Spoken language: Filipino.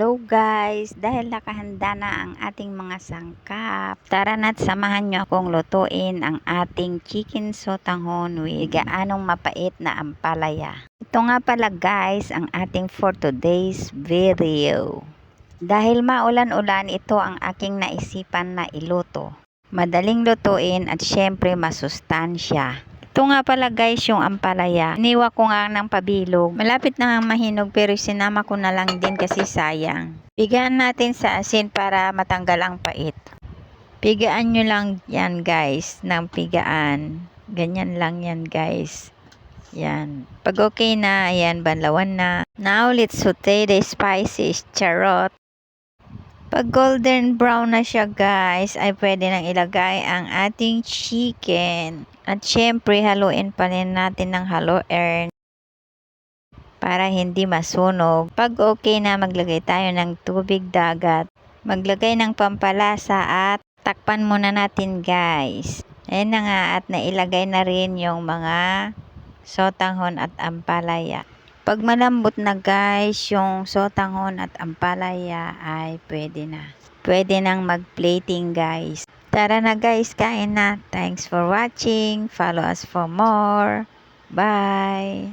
Hello guys! Dahil nakahanda na ang ating mga sangkap, tara na't samahan nyo akong lutuin ang ating chicken sotanghon with gaanong mapait na ampalaya. Ito nga pala guys ang ating for today's video. Dahil maulan-ulan, ito ang aking naisipan na iluto. Madaling lutuin at syempre masustansya. Ito nga pala guys yung ampalaya. Iniwa ko nga ng pabilog. Malapit na nga mahinog pero sinama ko na lang din kasi sayang. Pigaan natin sa asin para matanggal ang pait. Pigaan nyo lang yan guys ng pigaan. Ganyan lang yan guys. Yan. Pag okay na, ayan, banlawan na. Now let's saute the spices. Charot. Pag golden brown na siya guys, ay pwede nang ilagay ang ating chicken. At syempre, haluin pa rin natin ng haluin para hindi masunog. Pag okay na, maglagay tayo ng tubig dagat. Maglagay ng pampalasa at takpan muna natin guys. Ayan na nga, at nailagay na rin yung mga sotanghon at ampalaya. Pag malambot na guys, yung sotanghon at ampalaya ay pwede na. Pwede nang mag-plating guys. Tara na guys, kain na. Thanks for watching. Follow us for more. Bye!